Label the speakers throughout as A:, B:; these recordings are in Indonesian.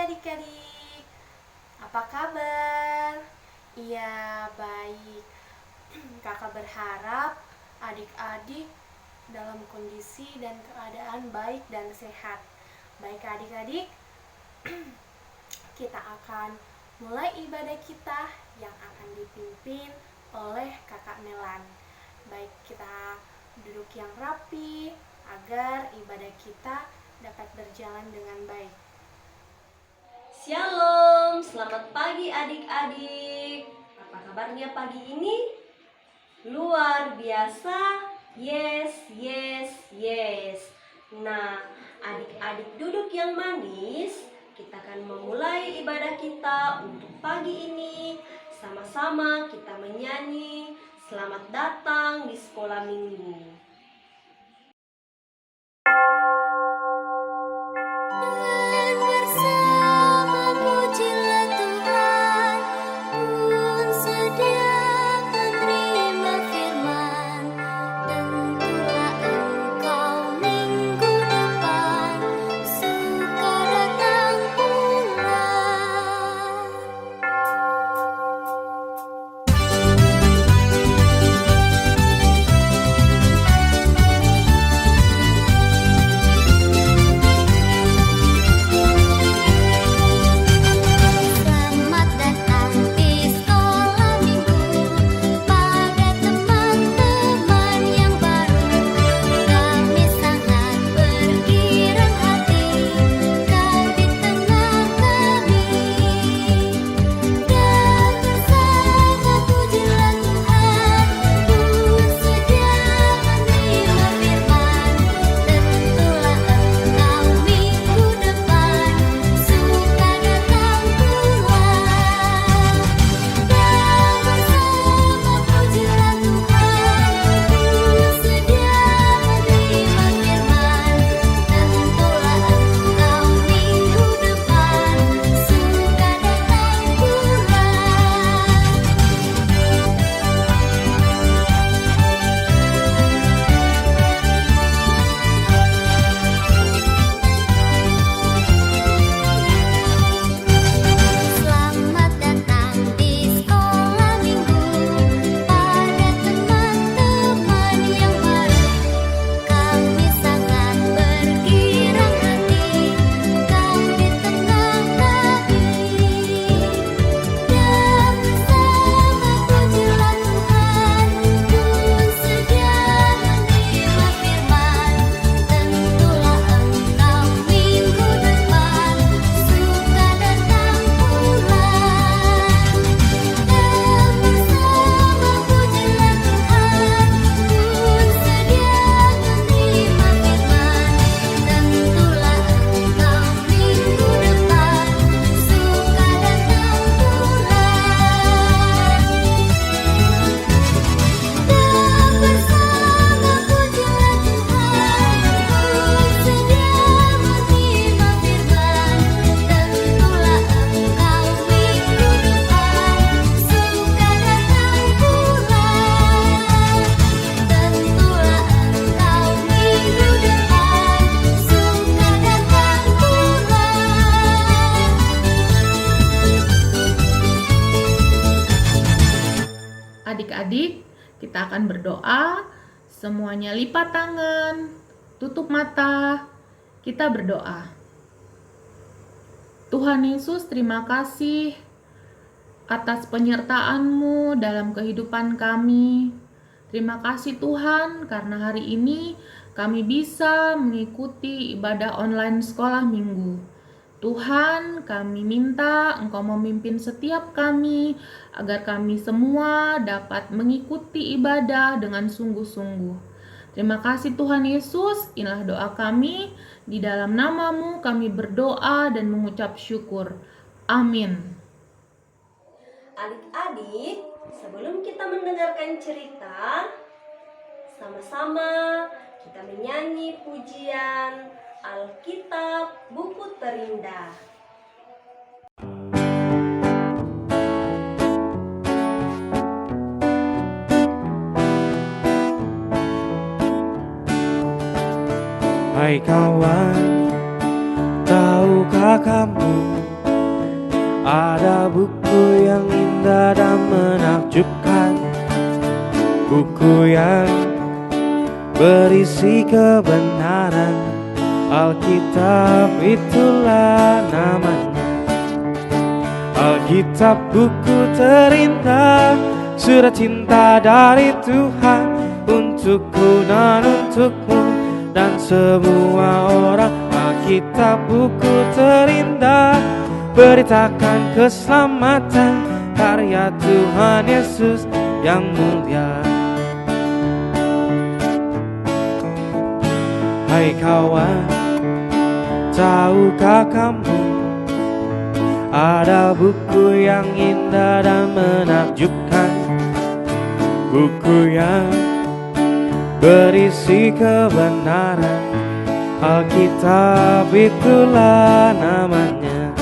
A: adik-adik, apa kabar? Iya, baik. Kakak berharap adik-adik dalam kondisi dan keadaan baik dan sehat. Baik adik-adik, kita akan mulai ibadah kita yang akan dipimpin oleh Kakak Melan. Baik, kita duduk yang rapi agar ibadah kita dapat berjalan dengan baik.
B: Shalom, selamat pagi adik-adik. Apa kabarnya pagi ini? Luar biasa. Yes, yes, yes. Nah, adik-adik duduk yang manis. Kita akan memulai ibadah kita untuk pagi ini. Sama-sama kita menyanyi Selamat datang di sekolah minggu.
C: Adik-adik, kita akan berdoa. Semuanya lipat tangan, tutup mata. Kita berdoa. Tuhan Yesus, terima kasih atas penyertaan-Mu dalam kehidupan kami. Terima kasih Tuhan, karena hari ini kami bisa mengikuti ibadah online sekolah minggu. Tuhan, kami minta Engkau memimpin setiap kami, agar kami semua dapat mengikuti ibadah dengan sungguh-sungguh. Terima kasih Tuhan Yesus, inilah doa kami. Di dalam nama-Mu kami berdoa dan mengucap syukur. Amin.
B: Adik-adik, sebelum kita mendengarkan cerita, sama-sama kita menyanyi pujian Alkitab Buku Terindah.
D: Hai kawan, tahukah kamu Ada buku yang indah dan menakjubkan, buku yang berisi kebenaran. Alkitab itulah namanya. Alkitab buku terindah, surat cinta dari Tuhan untukku dan untukmu dan semua orang. Alkitab buku terindah, beritakan keselamatan, karya Tuhan Yesus yang mulia. Hai kawan, tahukah kamu, ada buku yang indah dan menakjubkan, buku yang berisi kebenaran. Alkitab itulah namanya.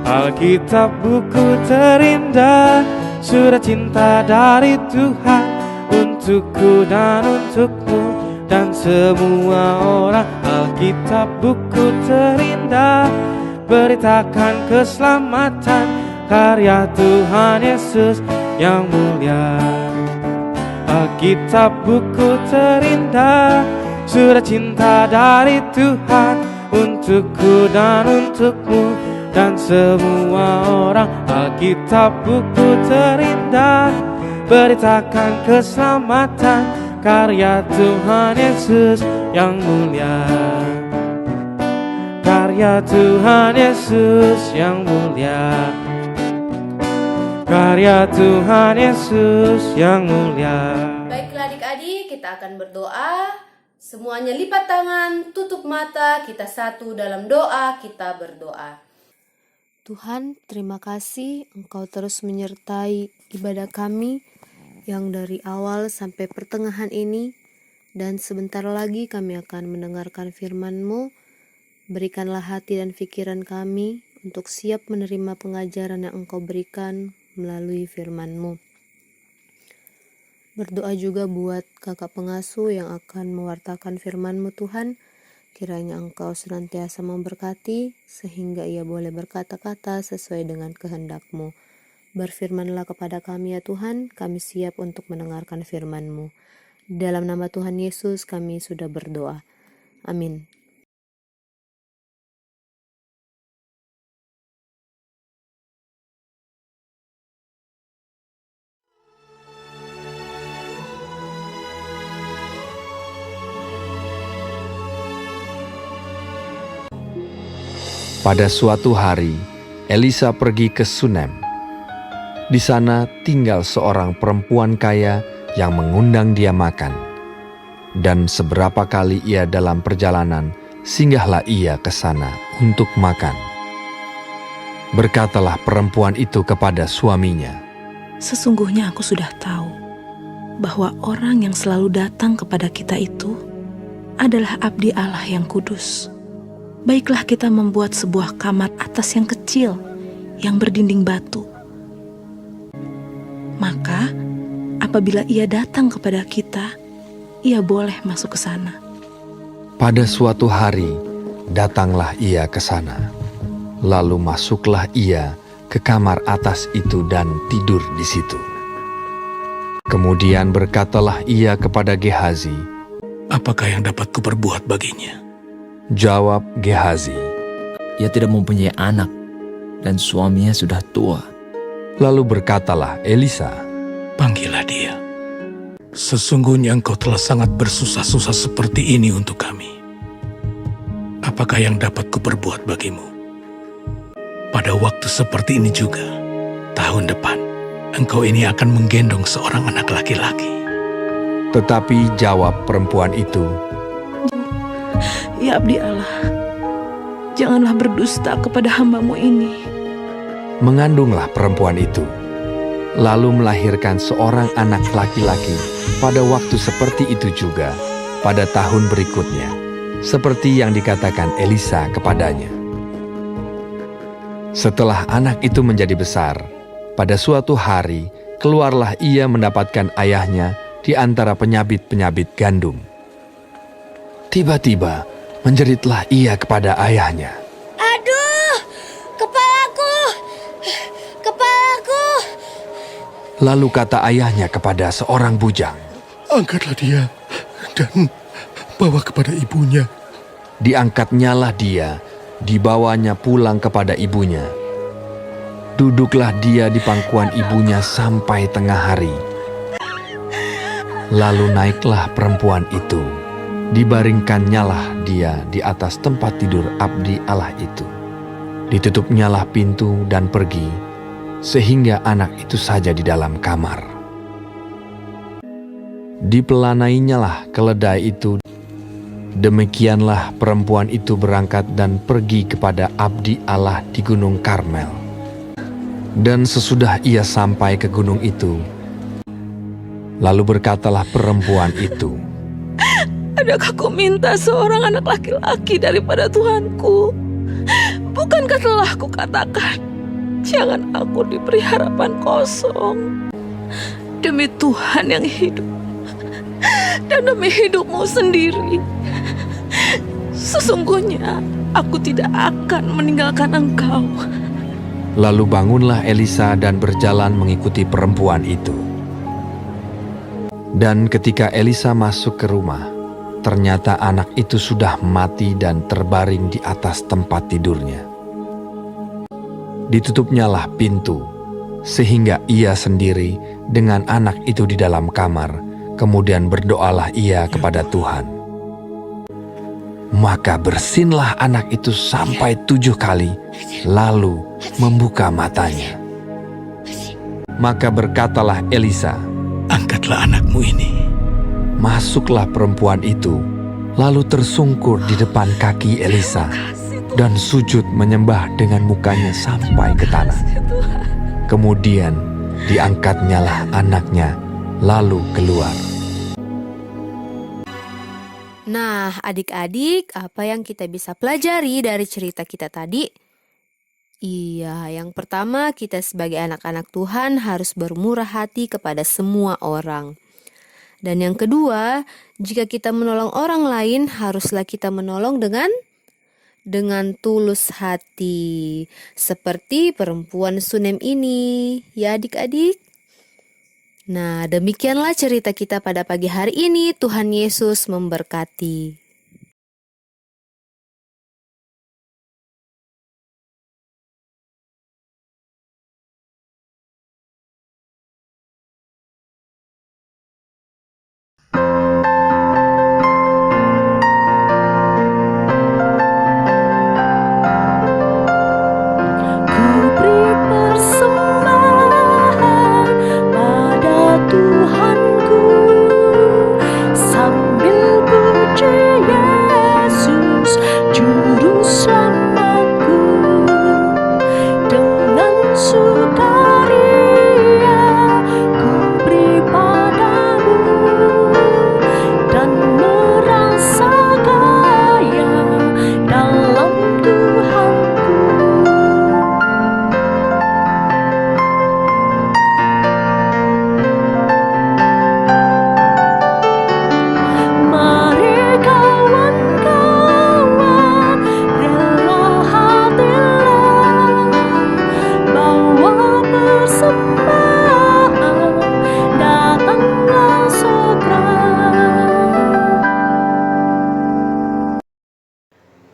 D: Alkitab buku terindah, surat cinta dari Tuhan untukku dan untukmu dan semua orang. Alkitab buku terindah, beritakan keselamatan, karya Tuhan Yesus yang mulia. Alkitab buku terindah, surat cinta dari Tuhan untukku dan untukmu dan semua orang. Alkitab buku terindah, beritakan keselamatan, karya Tuhan Yesus yang mulia. Karya Tuhan Yesus yang mulia. Karya Tuhan Yesus yang mulia.
B: Baiklah adik-adik, kita akan berdoa. Semuanya lipat tangan, tutup mata, kita satu dalam doa, kita berdoa.
E: Tuhan, terima kasih Engkau terus menyertai ibadah kami yang dari awal sampai pertengahan ini, dan sebentar lagi kami akan mendengarkan firman-Mu. Berikanlah hati dan pikiran kami untuk siap menerima pengajaran yang Engkau berikan melalui firman-Mu. Berdoa juga buat kakak pengasuh yang akan mewartakan firman-Mu Tuhan. Kiranya Engkau senantiasa memberkati sehingga ia boleh berkata-kata sesuai dengan kehendak-Mu. Berfirmanlah kepada kami ya Tuhan, kami siap untuk mendengarkan firman-Mu. Dalam nama Tuhan Yesus kami sudah berdoa. Amin.
F: Pada suatu hari, Elisa pergi ke Sunem. Di sana tinggal seorang perempuan kaya yang mengundang dia makan. Dan seberapa kali ia dalam perjalanan, singgahlah ia ke sana untuk makan. Berkatalah perempuan itu kepada suaminya,
G: "Sesungguhnya aku sudah tahu bahwa orang yang selalu datang kepada kita itu adalah abdi Allah yang kudus. Baiklah kita membuat sebuah kamar atas yang kecil, yang berdinding batu. Maka, apabila ia datang kepada kita, ia boleh masuk ke sana."
F: Pada suatu hari, datanglah ia ke sana. Lalu masuklah ia ke kamar atas itu dan tidur di situ. Kemudian berkatalah ia kepada Gehazi,
H: "Apakah yang dapat kuperbuat baginya?"
F: Jawab Gehazi,
I: "Ia tidak mempunyai anak, dan suaminya sudah tua."
F: Lalu berkatalah Elisa,
H: "Panggillah dia. Sesungguhnya engkau telah sangat bersusah-susah seperti ini untuk kami. Apakah yang dapat kuperbuat bagimu? Pada waktu seperti ini juga, tahun depan, engkau ini akan menggendong seorang anak laki-laki."
F: Tetapi jawab perempuan itu,
G: Ya abdi Allah, janganlah berdusta kepada hamba-Mu ini.
F: Mengandunglah perempuan itu, lalu melahirkan seorang anak laki-laki pada waktu seperti itu juga, pada tahun berikutnya, seperti yang dikatakan Elisa kepadanya. Setelah anak itu menjadi besar, pada suatu hari keluarlah ia mendapatkan ayahnya di antara penyabit-penyabit gandum. Tiba-tiba menjeritlah ia kepada ayahnya,
J: "Aduh, kepalaku!
F: Lalu kata ayahnya kepada seorang bujang,
H: Angkatlah dia dan bawa kepada ibunya.
F: diangkatnyalah dia, dibawanya pulang kepada ibunya. Duduklah dia di pangkuan ibunya sampai tengah hari. Lalu naiklah perempuan itu, dibaringkannyalah dia di atas tempat tidur abdi Allah itu. Ditutupnyalah pintu dan pergi, sehingga anak itu saja di dalam kamar. Dipelanainyalah keledai itu. Demikianlah perempuan itu berangkat dan pergi kepada abdi Allah di Gunung Karmel. Dan sesudah ia sampai ke gunung itu, lalu berkatalah perempuan itu,
G: Adakah kau minta seorang anak laki-laki daripada Tuhanku? Bukankah telah kukatakan, jangan aku diberi harapan kosong? Demi Tuhan yang hidup, dan demi hidupmu sendiri, sesungguhnya aku tidak akan meninggalkan engkau.
F: Lalu bangunlah Elisa dan berjalan mengikuti perempuan itu. Dan ketika Elisa masuk ke rumah, ternyata anak itu sudah mati dan terbaring di atas tempat tidurnya. Ditutupnyalah pintu, sehingga ia sendiri dengan anak itu di dalam kamar. Kemudian berdoalah ia kepada Tuhan. Maka bersinlah anak itu sampai 7 kali, lalu membuka matanya. Maka berkatalah Elisa,
H: Angkatlah anakmu ini.
F: masuklah perempuan itu, lalu tersungkur di depan kaki Elisa, dan sujud menyembah dengan mukanya sampai ke tanah. Kemudian diangkatnyalah anaknya, lalu keluar.
E: Nah, adik-adik, apa yang kita bisa pelajari dari cerita kita tadi? Iya, yang pertama kita sebagai anak-anak Tuhan harus bermurah hati kepada semua orang. Dan yang kedua, jika kita menolong orang lain, haruslah kita menolong dengan tulus hati. Seperti perempuan Sunem ini, ya adik-adik. Nah, demikianlah cerita kita pada pagi hari ini. Tuhan Yesus memberkati.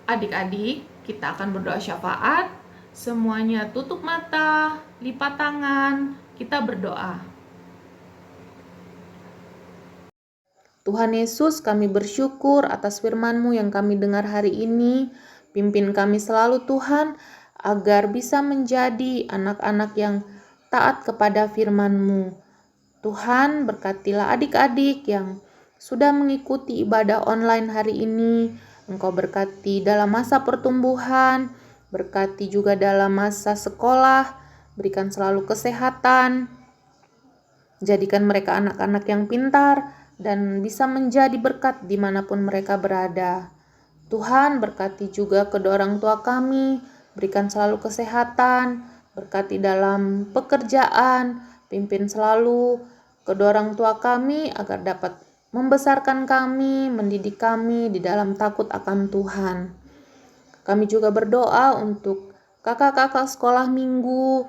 C: Adik-adik, kita akan berdoa syafaat. Semuanya tutup mata, lipat tangan, kita berdoa. Tuhan Yesus, kami bersyukur atas firman-Mu yang kami dengar hari ini. Pimpin kami selalu Tuhan, agar bisa menjadi anak-anak yang taat kepada firman-Mu. Tuhan, berkatilah adik-adik yang sudah mengikuti ibadah online hari ini. Engkau berkati dalam masa pertumbuhan, berkati juga dalam masa sekolah, berikan selalu kesehatan, jadikan mereka anak-anak yang pintar, dan bisa menjadi berkat dimanapun mereka berada. Tuhan, berkati juga kedua orang tua kami, berikan selalu kesehatan, berkati dalam pekerjaan, pimpin selalu kedua orang tua kami agar dapat membesarkan kami, mendidik kami di dalam takut akan Tuhan. Kami juga berdoa untuk kakak-kakak sekolah minggu,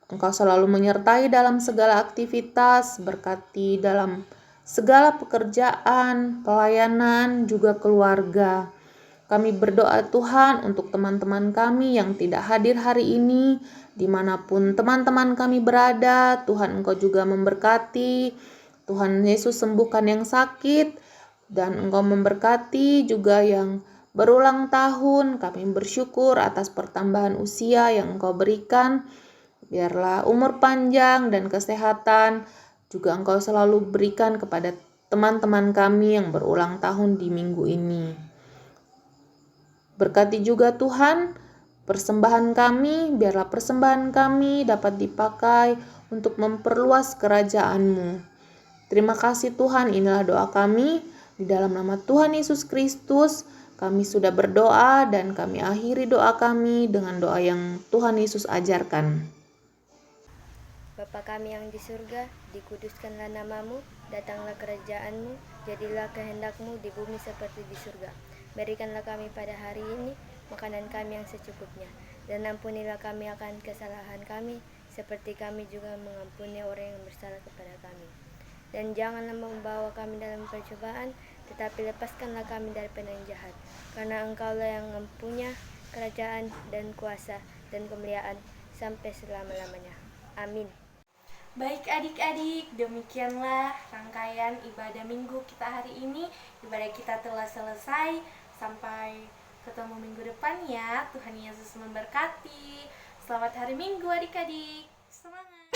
C: Engkau selalu menyertai dalam segala aktivitas, berkati dalam segala pekerjaan, pelayanan, juga keluarga. Kami berdoa Tuhan untuk teman-teman kami yang tidak hadir hari ini, dimanapun teman-teman kami berada. Tuhan Engkau juga memberkati, Tuhan Yesus sembuhkan yang sakit, dan Engkau memberkati juga yang berulang tahun. Kami bersyukur atas pertambahan usia yang Engkau berikan. Biarlah umur panjang dan kesehatan juga Engkau selalu berikan kepada teman-teman kami yang berulang tahun di minggu ini. Berkati juga Tuhan persembahan kami, biarlah persembahan kami dapat dipakai untuk memperluas kerajaan-Mu. Terima kasih Tuhan, inilah doa kami. Di dalam nama Tuhan Yesus Kristus, kami sudah berdoa dan kami akhiri doa kami dengan doa yang Tuhan Yesus ajarkan.
J: Bapa kami yang di surga, dikuduskanlah namamu, datanglah kerajaan-Mu, jadilah kehendak-Mu di bumi seperti di surga. Berikanlah kami pada hari ini makanan kami yang secukupnya, dan ampunilah kami akan kesalahan kami, seperti kami juga mengampuni orang yang bersalah kepada kami. Dan janganlah membawa kami dalam percobaan, tetapi lepaskanlah kami daripada yang jahat. Karena Engkaulah yang mempunyai kerajaan dan kuasa dan kemuliaan sampai selama-lamanya. Amin.
A: Baik adik-adik, demikianlah rangkaian ibadah minggu kita hari ini. Ibadah kita telah selesai. Sampai ketemu minggu depan ya. Tuhan Yesus memberkati. Selamat hari Minggu adik-adik. Semangat.